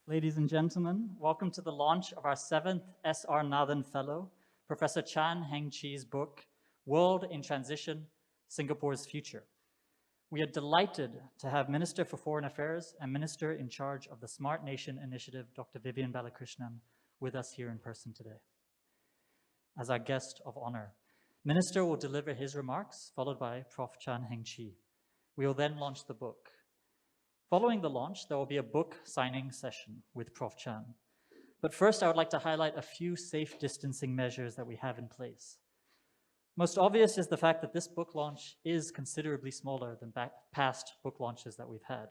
Ladies and gentlemen, welcome to the launch of our 7th S.R. Nathan Fellow, Professor Chan Heng Chee's book, World in Transition, Singapore's Future. We are delighted to have Minister for Foreign Affairs and Minister in charge of the Smart Nation Initiative, Dr. Vivian Balakrishnan, with us here in person today. As our guest of honor, Minister will deliver his remarks, followed by Prof. Chan Heng Chee. We will then launch the book. Following the launch, there will be a book signing session with Prof. Chan. But first, I would like to highlight a few safe distancing measures that we have in place. Most obvious is the fact that this book launch is considerably smaller than past book launches that we've had.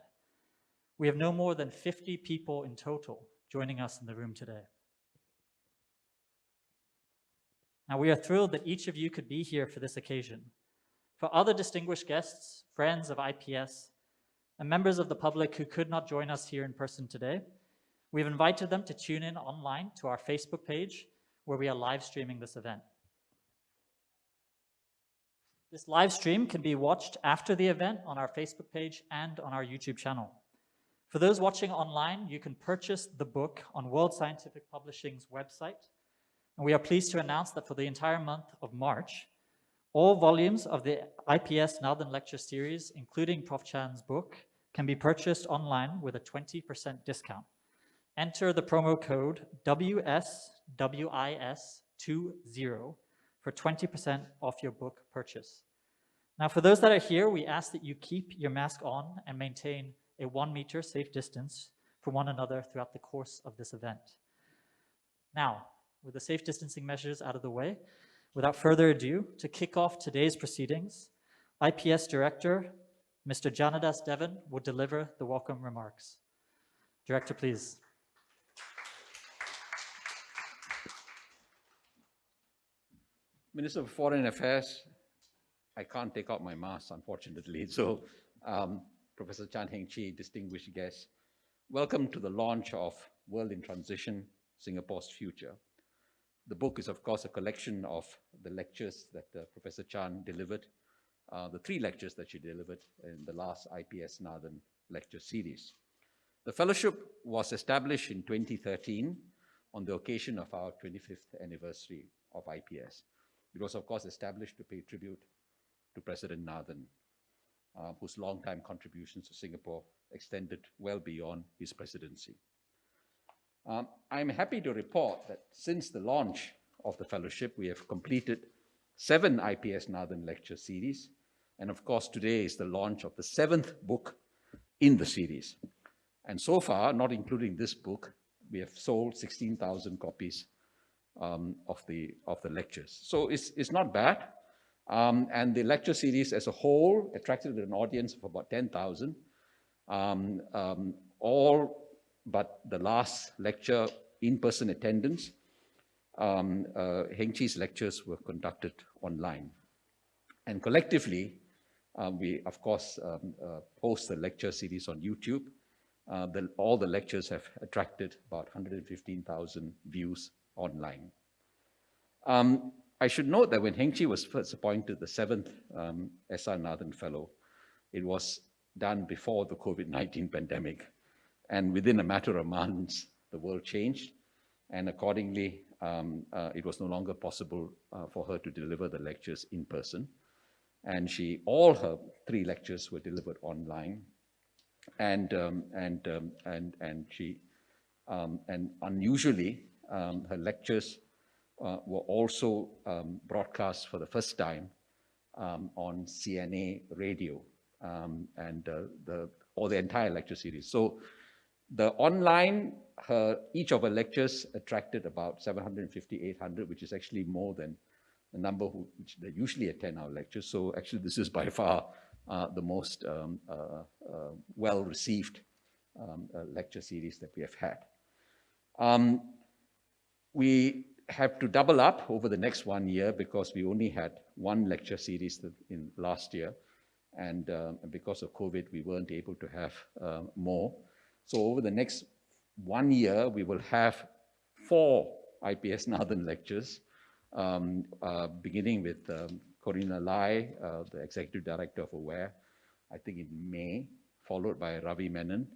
We have no more than 50 people in total joining us in the room today. Now, we are thrilled that each of you could be here for this occasion. For other distinguished guests, friends of IPS, and members of the public who could not join us here in person today, we've invited them to tune in online to our Facebook page, where we are live streaming this event. This live stream can be watched after the event on our Facebook page and on our YouTube channel. For those watching online, you can purchase the book on World Scientific Publishing's website. And we are pleased to announce that for the entire month of March, all volumes of the IPS-Nathan Lecture series, including Prof. Chan's book, can be purchased online with a 20% discount. Enter the promo code WSWIS20 for 20% off your book purchase. Now, for those that are here, we ask that you keep your mask on and maintain a 1 meter safe distance from one another throughout the course of this event. Now, with the safe distancing measures out of the way, without further ado, to kick off today's proceedings, IPS Director, Mr. Janadas Devan, will deliver the welcome remarks. Director, please. Minister for Foreign Affairs, I can't take out my mask, unfortunately. So, Professor Chan Heng Chee, distinguished guests, welcome to the launch of World in Transition, Singapore's Future. The book is, of course, a collection of the lectures that Professor Chan delivered, the 3 lectures that she delivered in the last IPS-Nathan Lecture series. The fellowship was established in 2013 on the occasion of our 25th anniversary of IPS. It was, of course, established to pay tribute to President Nathan, whose long-time contributions to Singapore extended well beyond his presidency. I'm happy to report that since the launch of the fellowship, we have completed 7 IPS-Nathan Lecture series. And of course, today is the launch of the 7th book in the series. And so far, not including this book, we have sold 16,000 copies of the lectures. So it's not bad. And the lecture series as a whole attracted an audience of about 10,000. All but the last lecture, in-person attendance, Heng Chee's lectures were conducted online. And collectively, we, of course, post the lecture series on YouTube. All the lectures have attracted about 115,000 views online. I should note that when Heng Chee was first appointed the 7th S.R. Nathan Fellow, it was done before the COVID-19 pandemic. And within a matter of months, the world changed. And accordingly, it was no longer possible for her to deliver the lectures in person. And all her 3 lectures were delivered online. And unusually, her lectures were also broadcast for the first time on CNA radio or the entire lecture series. So the online, each of her lectures attracted about 750, 800, which is actually more than the number which they usually attend our lectures. So actually, this is by far the most well-received lecture series that we have had. We have to double up over the next 1 year because we only had 1 lecture series in last year. And because of COVID, we weren't able to have more. So over the next 1 year, we will have 4 IPS-Nathan lectures, beginning with Corina Lai, the Executive Director of AWARE, I think in May, followed by Ravi Menon,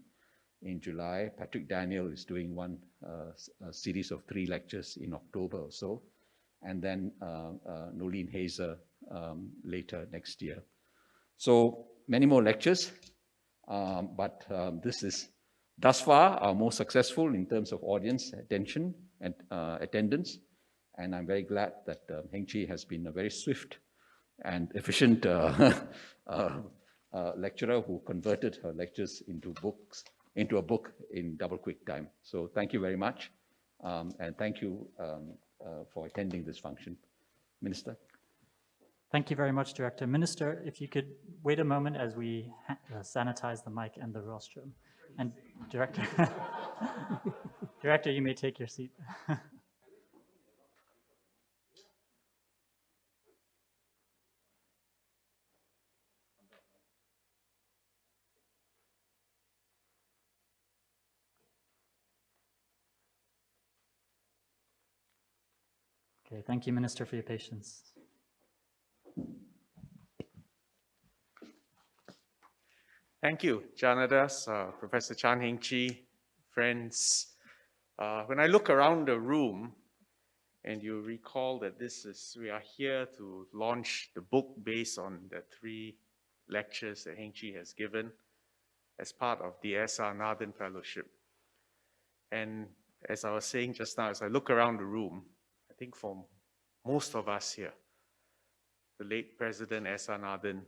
in July. Patrick Daniel is doing a series of 3 lectures in October or so. And then Nolene Hazer later next year. So many more lectures, but this is thus far our most successful in terms of audience attention and attendance. And I'm very glad that Heng Chee has been a very swift and efficient lecturer who converted her lectures into a book in double quick time. So thank you very much, and thank you for attending this function. Minister. Thank you very much, Director. Minister, if you could wait a moment as we sanitize the mic and the rostrum. And Director, Director, you may take your seat. Okay, thank you, Minister, for your patience. Thank you, Janadas, Professor Chan Heng Chee, friends. When I look around the room, and you recall that we are here to launch the book based on the 3 lectures that Heng Chee has given as part of the S.R. Nathan Fellowship. And as I was saying just now, as I look around the room, I think for most of us here, the late President S.R. Nathan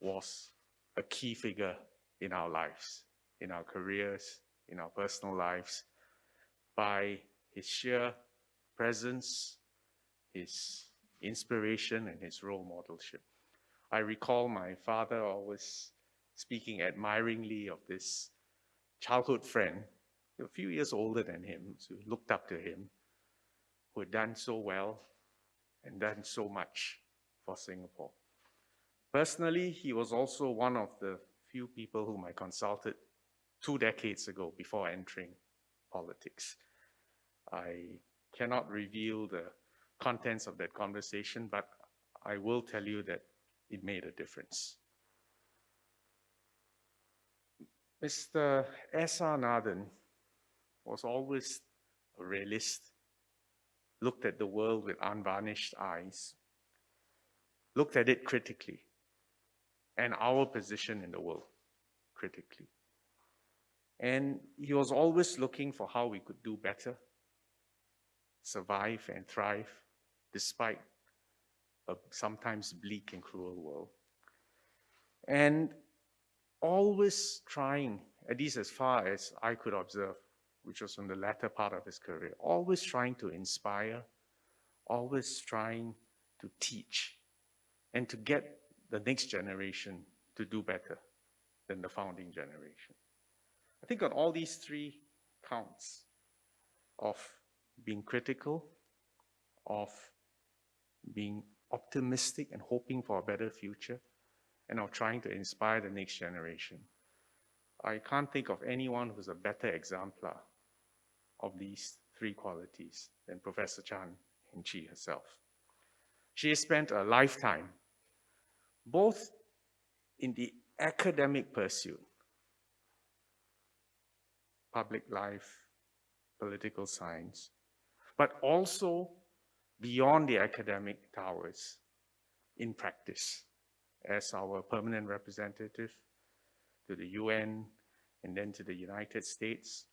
was a key figure in our lives, in our careers, in our personal lives, by his sheer presence, his inspiration, and his role modelship. I recall my father always speaking admiringly of this childhood friend, a few years older than him, who looked up to him, who had done so well and done so much for Singapore. Personally, he was also one of the few people whom I consulted 2 decades ago before entering politics. I cannot reveal the contents of that conversation, but I will tell you that it made a difference. Mr. S.R. Nathan was always a realist, looked at the world with unvarnished eyes, looked at it critically, and our position in the world critically. And he was always looking for how we could do better, survive and thrive, despite a sometimes bleak and cruel world. And always trying, at least as far as I could observe, which was in the latter part of his career, always trying to inspire, always trying to teach, and to get the next generation to do better than the founding generation. I think on all these 3 counts of being critical, of being optimistic and hoping for a better future, and of trying to inspire the next generation, I can't think of anyone who's a better exemplar of these 3 qualities than Professor Chan Heng Chee herself. She has spent a lifetime both in the academic pursuit, public life, political science, but also beyond the academic towers in practice as our permanent representative to the UN and then to the United States.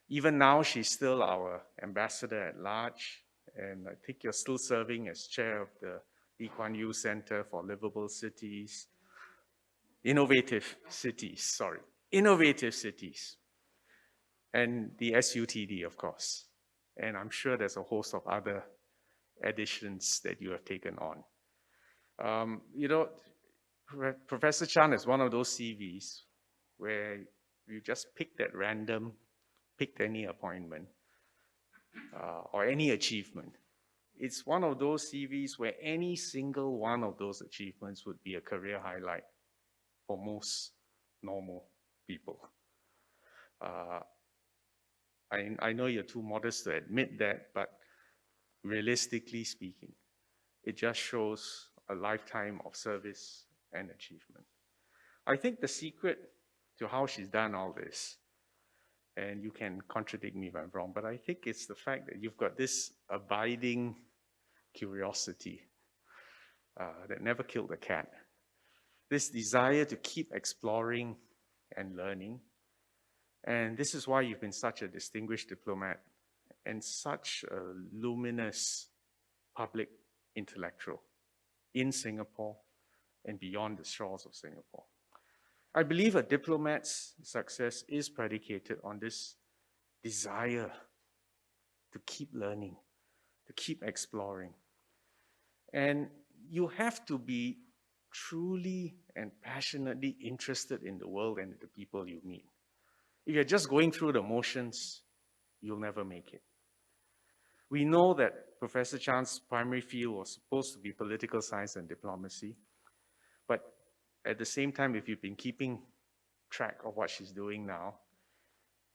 Even now, she's still our ambassador at large, and I think you're still serving as chair of the Lee Kuan Yew Center for Livable Cities, Innovative Cities, and the SUTD, of course. And I'm sure there's a host of other additions that you have taken on. You know, Professor Chan is one of those CVs where you just picked at random, picked any appointment or any achievement. It's one of those CVs where any single one of those achievements would be a career highlight for most normal people. I know you're too modest to admit that, but realistically speaking, it just shows a lifetime of service and achievement. I think the secret to how she's done all this and you can contradict me if I'm wrong, but I think it's the fact that you've got this abiding curiosity that never killed the cat. This desire to keep exploring and learning. And this is why you've been such a distinguished diplomat and such a luminous public intellectual in Singapore and beyond the shores of Singapore. I believe a diplomat's success is predicated on this desire to keep learning, to keep exploring. And you have to be truly and passionately interested in the world and the people you meet. If you're just going through the motions, you'll never make it. We know that Professor Chan's primary field was supposed to be political science and diplomacy, but at the same time, if you've been keeping track of what she's doing now,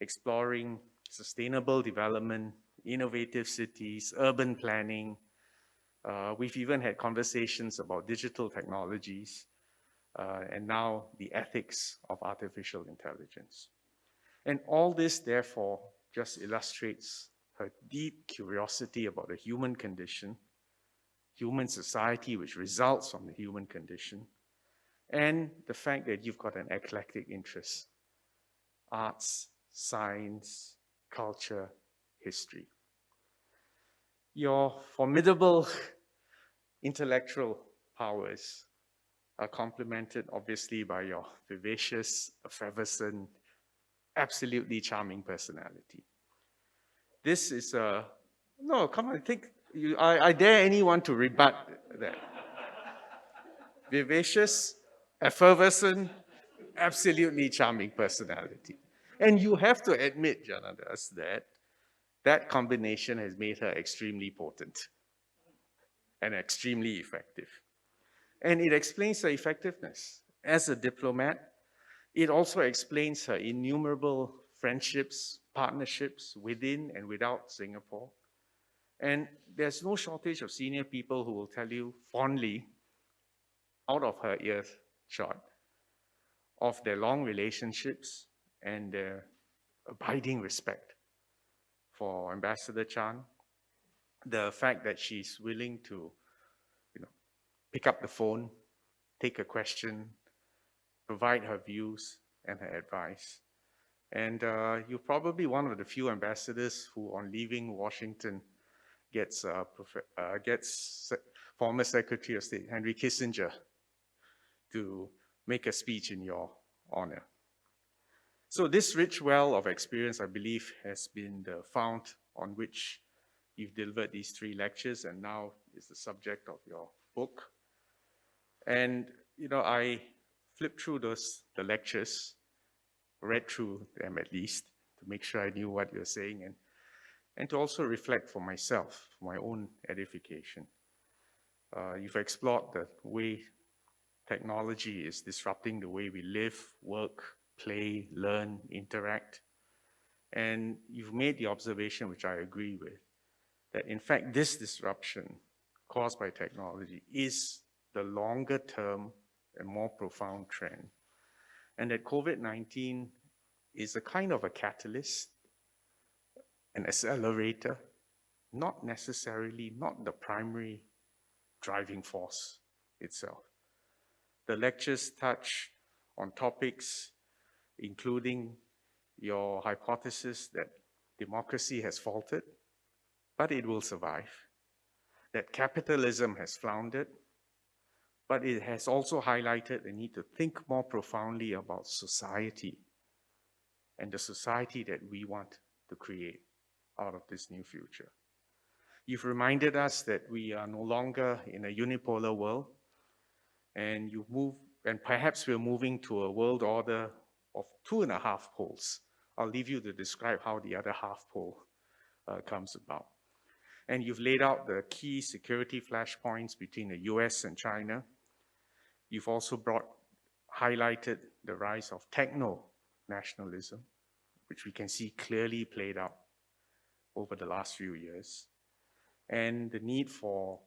exploring sustainable development, innovative cities, urban planning, we've even had conversations about digital technologies, and now the ethics of artificial intelligence. And all this, therefore, just illustrates her deep curiosity about the human condition, human society, which results from the human condition, and the fact that you've got an eclectic interest: arts, science, culture, history. Your formidable intellectual powers are complemented, obviously, by your vivacious, effervescent, absolutely charming personality. This is a... No, come on, I dare anyone to rebut that. Vivacious, effervescent, absolutely charming personality. And you have to admit, Janadas, that that combination has made her extremely potent and extremely effective. And it explains her effectiveness as a diplomat. It also explains her innumerable friendships, partnerships within and without Singapore. And there's no shortage of senior people who will tell you fondly, out of her earshot, of their long relationships and their abiding respect for Ambassador Chan. The fact that she's willing to, pick up the phone, take a question, provide her views and her advice. And you're probably one of the few ambassadors who, on leaving Washington, gets former Secretary of State Henry Kissinger to make a speech in your honor. So this rich well of experience, I believe, has been the fount on which you've delivered these 3 lectures, and now is the subject of your book. And, I flipped through the lectures, read through them at least, to make sure I knew what you're saying, and to also reflect for myself, for my own edification. You've explored the way technology is disrupting the way we live, work, play, learn, interact. And you've made the observation, which I agree with, that in fact this disruption caused by technology is the longer term and more profound trend. And that COVID-19 is a kind of a catalyst, an accelerator, not the primary driving force itself. The lectures touch on topics including your hypothesis that democracy has faltered, but it will survive, that capitalism has floundered, but it has also highlighted the need to think more profoundly about society and the society that we want to create out of this new future. You've reminded us that we are no longer in a unipolar world, and perhaps we're moving to a world order of 2.5 poles. I'll leave you to describe how the other half pole comes about. And you've laid out the key security flashpoints between the US and China. You've also highlighted the rise of techno-nationalism, which we can see clearly played out over the last few years, and the need for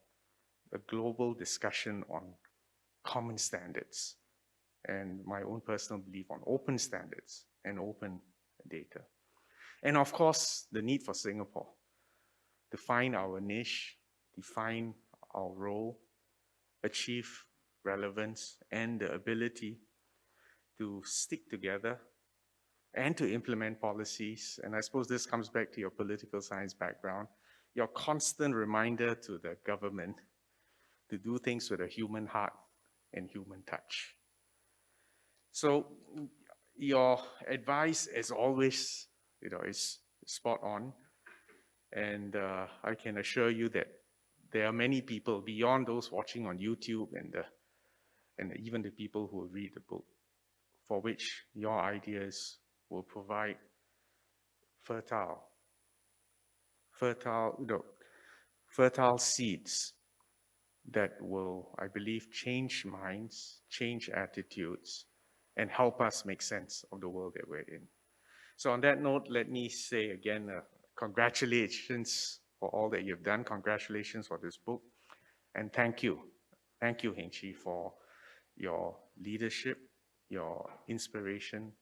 a global discussion on common standards, and my own personal belief on open standards and open data. And of course, the need for Singapore to find our niche, define our role, achieve relevance, and the ability to stick together and to implement policies. And I suppose this comes back to your political science background, your constant reminder to the government to do things with a human heart and human touch. So your advice, as always, is spot on. And I can assure you that there are many people beyond those watching on YouTube and even the people who will read the book, for which your ideas will provide fertile seeds that will, I believe, change minds, change attitudes, and help us make sense of the world that we're in. So on that note, let me say again, congratulations for all that you've done. Congratulations for this book. And thank you. Thank you, Heng Chee, for your leadership, your inspiration,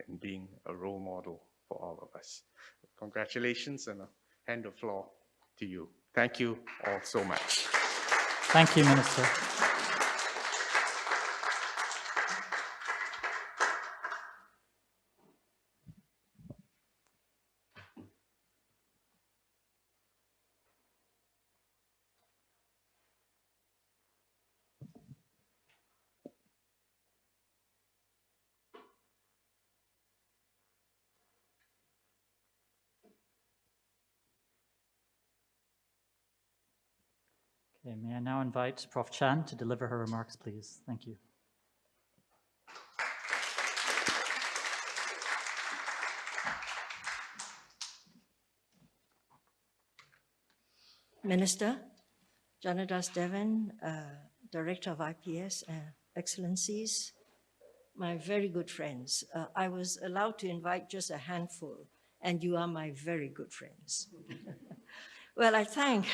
and being a role model for all of us. Congratulations, and I hand the floor to you. Thank you all so much. Thank you, Minister. Okay, may I now invite Prof. Chan to deliver her remarks, please? Thank you. Minister, Janadas Devan, Director of IPS, Excellencies, my very good friends. I was allowed to invite just a handful, and you are my very good friends. Well, I thank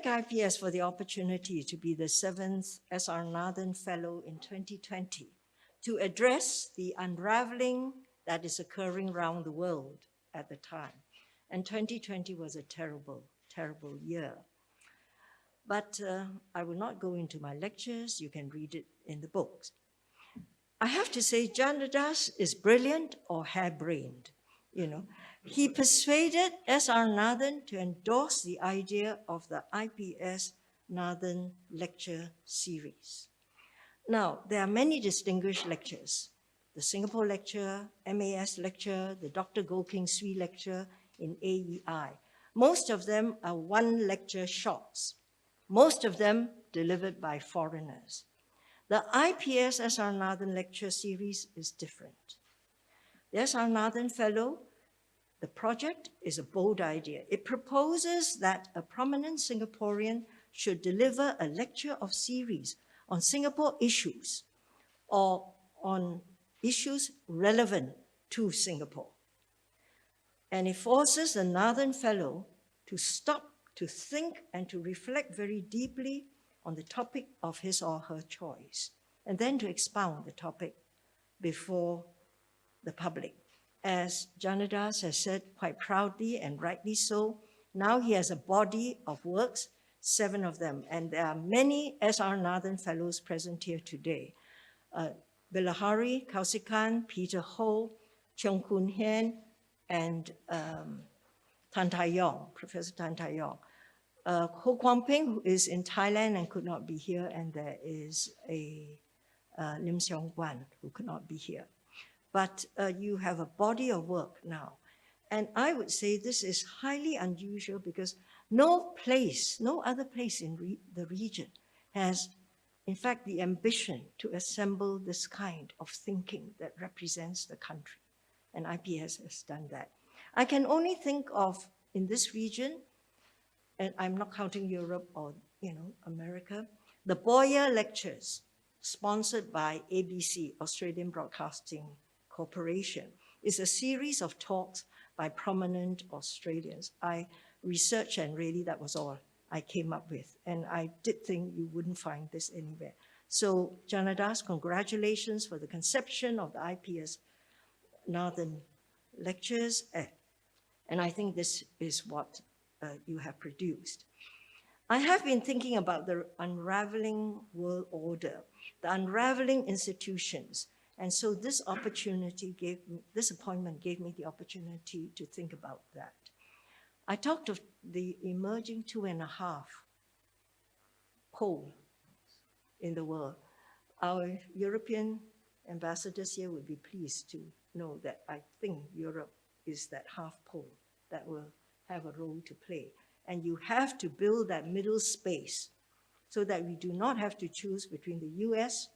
IPS for the opportunity to be the 7th S.R. Nathan Fellow in 2020 to address the unraveling that is occurring around the world at the time. And 2020 was a terrible, terrible year. But I will not go into my lectures. You can read it in the books. I have to say, Janadas is brilliant or harebrained. He persuaded S.R. Nathan to endorse the idea of the IPS-Nathan Lecture series. Now, there are many distinguished lectures. The Singapore lecture, MAS lecture, the Dr. Goh Keng Swee lecture in AEI. Most of them are one lecture shots, most of them delivered by foreigners. The IPS S.R. Nathan lecture series is different. The S.R. Nathan Fellow, the project is a bold idea. It proposes that a prominent Singaporean should deliver a lecture of series on Singapore issues or on issues relevant to Singapore. And it forces the Nathan Fellow to stop, to think, and to reflect very deeply on the topic of his or her choice, and then to expound the topic before the public. As Janadas has said quite proudly and rightly so, now he has a body of works, 7 of them, and there are many S.R. Nathan Fellows present here today. Bilahari Kausikan, Peter Ho, Cheong Koon Hian, and Tan Tai Yong, Professor Tan Tai Yong. Ho Kwang Ping, who is in Thailand and could not be here, and there is a Lim Seong Guan, who could not be here. But you have a body of work now. And I would say this is highly unusual because no other place in the region has, in fact, the ambition to assemble this kind of thinking that represents the country. And IPS has done that. I can only think of, in this region, and I'm not counting Europe or America, the Boyer Lectures, sponsored by ABC, Australian Broadcasting Corporation, is a series of talks by prominent Australians. I researched, and really that was all I came up with. And I did think you wouldn't find this anywhere. So Janadas, congratulations for the conception of the IPS-Nathan Lectures. And I think this is what you have produced. I have been thinking about the unraveling world order, the unraveling institutions. And so this appointment gave me the opportunity to think about that. I talked of the emerging 2.5 pole in the world. Our European ambassadors here would be pleased to know that I think Europe is that half pole that will have a role to play. And you have to build that middle space so that we do not have to choose between the US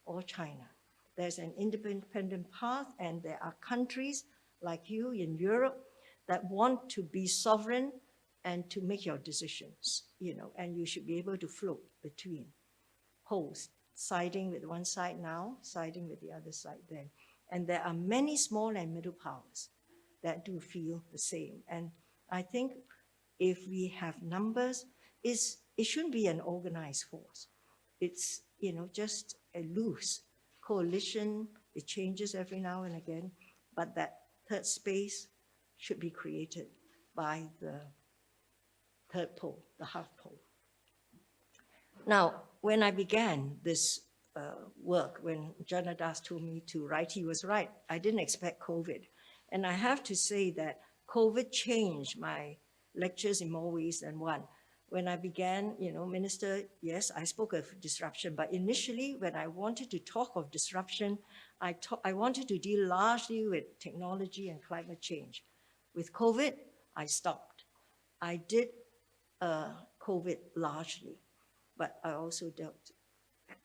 or China. There's an independent path, and there are countries like you in Europe that want to be sovereign and to make your decisions, and you should be able to float between poles, siding with one side now, siding with the other side then. And there are many small and middle powers that do feel the same. And I think if we have numbers, it shouldn't be an organized force. It's, just a loose coalition. It changes every now and again, but that third space should be created by the third pole, the half pole. Now, when I began this work, when Janadas told me to write, he was right. I didn't expect COVID. And I have to say that COVID changed my lectures in more ways than one. When I began, Minister, yes, I spoke of disruption, but initially when I wanted to talk of disruption, I wanted to deal largely with technology and climate change. With COVID, I stopped. I did COVID largely, but I also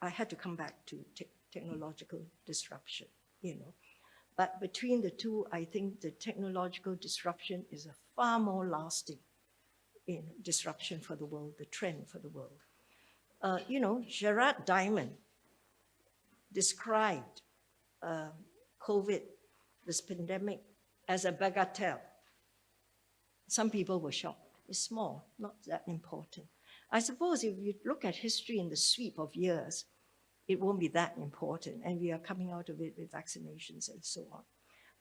I had to come back to technological disruption, But between the two, I think the technological disruption is a far more lasting disruption for the world, the trend for the world. Gerard Diamond described COVID, this pandemic, as a bagatelle. Some people were shocked. It's small, not that important. I suppose if you look at history in the sweep of years, it won't be that important, and we are coming out of it with vaccinations and so on.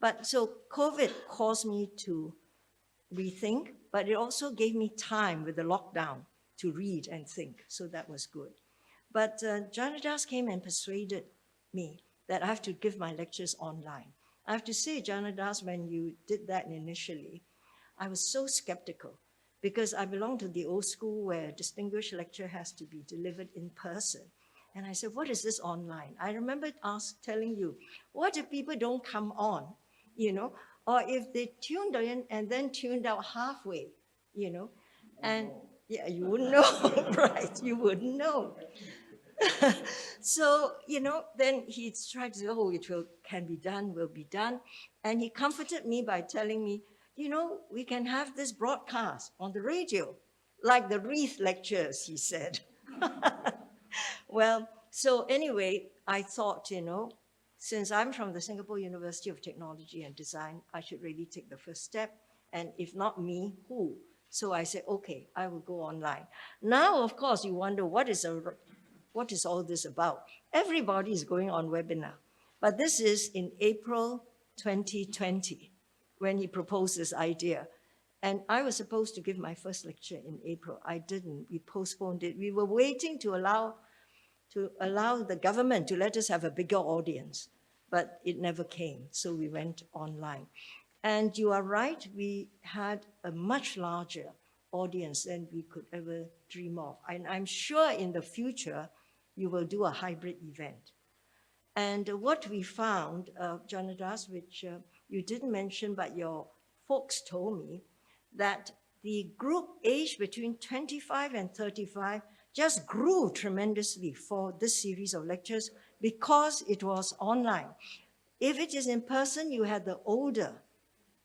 But so COVID caused me to rethink, but it also gave me time with the lockdown to read and think, so that was good. But Janadas came and persuaded me that I have to give my lectures online. I have to say, Janadas, when you did that initially, I was so skeptical because I belong to the old school where a distinguished lecture has to be delivered in person. And I said, what is this online? I remember telling you, what if people don't come on, or if they tuned in and then tuned out halfway, and yeah, you wouldn't know, right? You wouldn't know. So, then he tried to say, oh, can be done, will be done. And he comforted me by telling me, we can have this broadcast on the radio, like the Wreath lectures, he said. Well, so anyway, I thought, since I'm from the Singapore University of Technology and Design, I should really take the first step. And if not me, who? So I said, okay, I will go online. Now, of course, you wonder, what is all this about? Everybody is going on webinar. But this is in April 2020, when he proposed this idea. And I was supposed to give my first lecture in April. I didn't. We postponed it. We were waiting to allow the government to let us have a bigger audience, but it never came. So we went online. And you are right, we had a much larger audience than we could ever dream of. And I'm sure in the future, you will do a hybrid event. And what we found, Janadas, which you didn't mention, but your folks told me, that the group aged between 25 and 35 just grew tremendously for this series of lectures because it was online. If it is in person, you had the older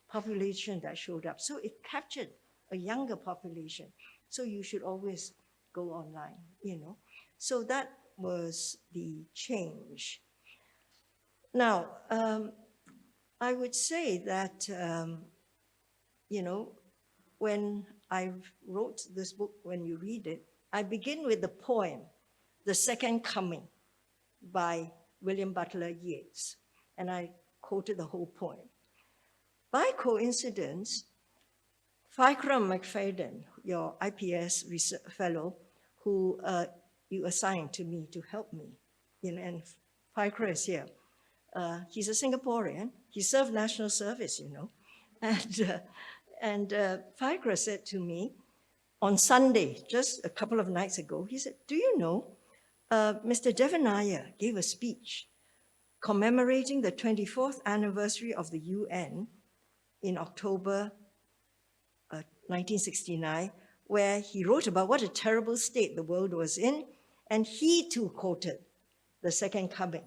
population that showed up. So it captured a younger population. So you should always go online, So that was the change. Now, I would say that, when I wrote this book, when you read it, I begin with the poem, The Second Coming by William Butler Yeats. And I quoted the whole poem. By coincidence, Fikra McFadden, your IPS fellow, who you assigned to me to help me, and Fikra is here. He's a Singaporean. He served national service, And Fikra said to me on Sunday, just a couple of nights ago, he said, do you know, Mr. Devan gave a speech commemorating the 24th anniversary of the UN in October 1969, where he wrote about what a terrible state the world was in, and he too quoted the Second Coming.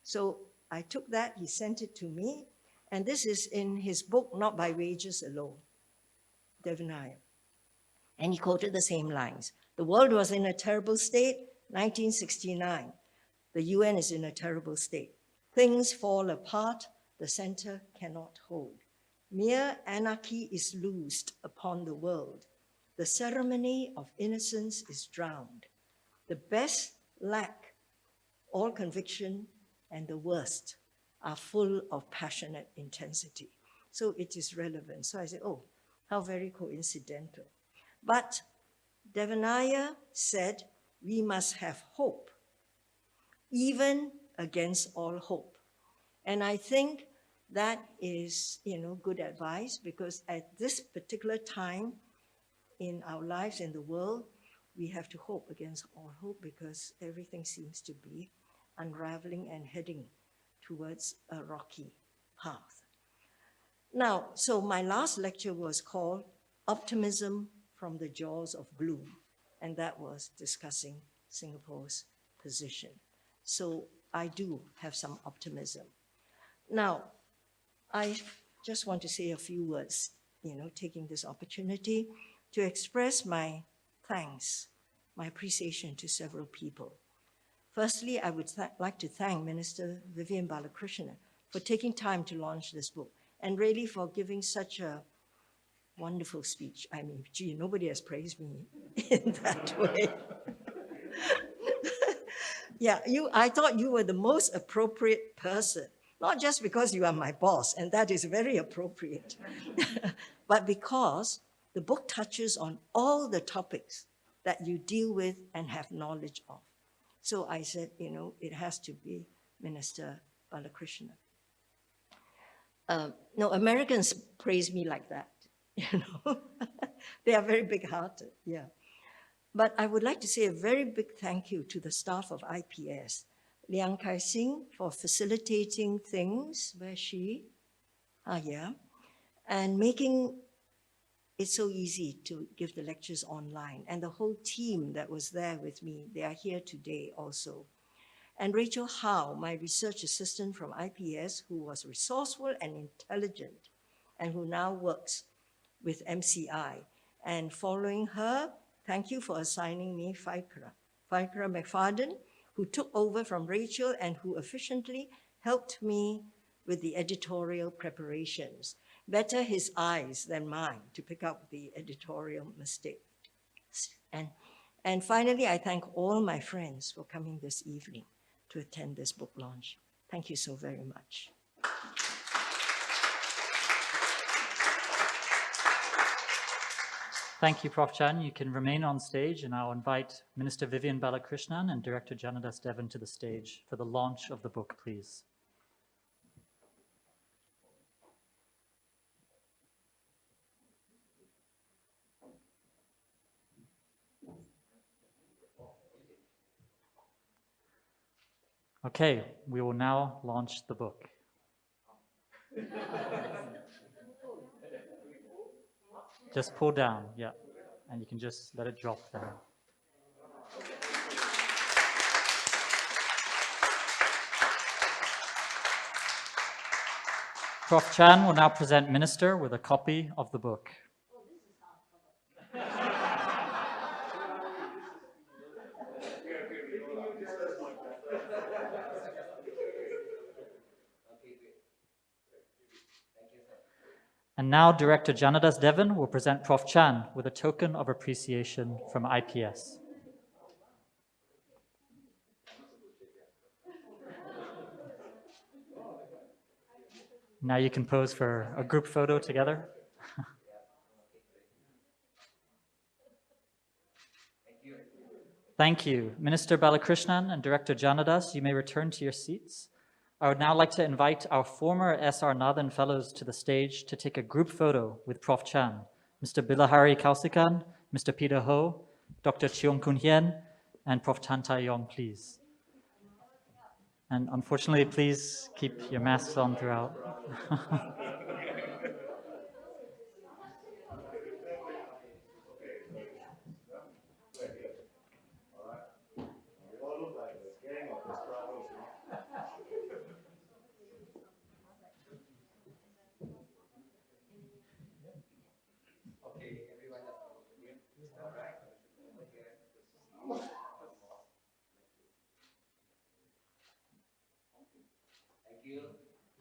So I took that, he sent it to me, and this is in his book, Not by Wages Alone, Devan. And he quoted the same lines. The world was in a terrible state, 1969. The UN is in a terrible state. Things fall apart, the center cannot hold. Mere anarchy is loosed upon the world. The ceremony of innocence is drowned. The best lack all conviction, and the worst are full of passionate intensity. So it is relevant. So I said, oh, how very coincidental. But Devan said, we must have hope, even against all hope. And I think that is, good advice, because at this particular time in our lives, in the world, we have to hope against all hope, because everything seems to be unraveling and heading towards a rocky path. Now, so my last lecture was called Optimism from the Jaws of Gloom, and that was discussing Singapore's position. So I do have some optimism. Now, I just want to say a few words, taking this opportunity to express my thanks, my appreciation to several people. Firstly, I would like to thank Minister Vivian Balakrishnan for taking time to launch this book, and really for giving such a wonderful speech. I mean, gee, nobody has praised me in that way. Yeah, I thought you were the most appropriate person, not just because you are my boss, and that is very appropriate, but because the book touches on all the topics that you deal with and have knowledge of. So I said, it has to be Minister Balakrishnan. No, Americans praise me like that, They are very big-hearted, yeah. But I would like to say a very big thank you to the staff of IPS. Liang Kai Sing for facilitating things, where she? Yeah. And making it so easy to give the lectures online. And the whole team that was there with me, they are here today also. And Rachel Howe, my research assistant from IPS, who was resourceful and intelligent, and who now works with MCI. And following her, thank you for assigning me Fikra McFadden, who took over from Rachel and who efficiently helped me with the editorial preparations. Better his eyes than mine to pick up the editorial mistakes. And finally, I thank all my friends for coming this evening to attend this book launch. Thank you so very much. Thank you, Prof. Chan. You can remain on stage, and I'll invite Minister Vivian Balakrishnan and Director Janadas Devan to the stage for the launch of the book, please. Okay, we will now launch the book. Just pull down, yeah, and you can just let it drop down. Prof. Chan will now present Minister with a copy of the book. And now Director Janadas Devan will present Prof. Chan with a token of appreciation from IPS. Now you can pose for a group photo together. Thank you. Minister Balakrishnan and Director Janadas, you may return to your seats. I would now like to invite our former S.R. Nathan Fellows to the stage to take a group photo with Prof. Chan, Mr. Bilahari Kausikan, Mr. Peter Ho, Dr. Cheong Kun Hien, and Prof. Chan Tai Yong, please. And unfortunately, please keep your masks on throughout.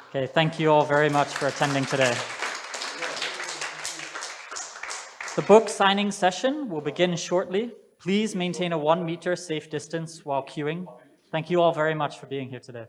Okay, thank you all very much for attending today. The book signing session will begin shortly. Please maintain a 1 meter safe distance while queuing. Thank you all very much for being here today.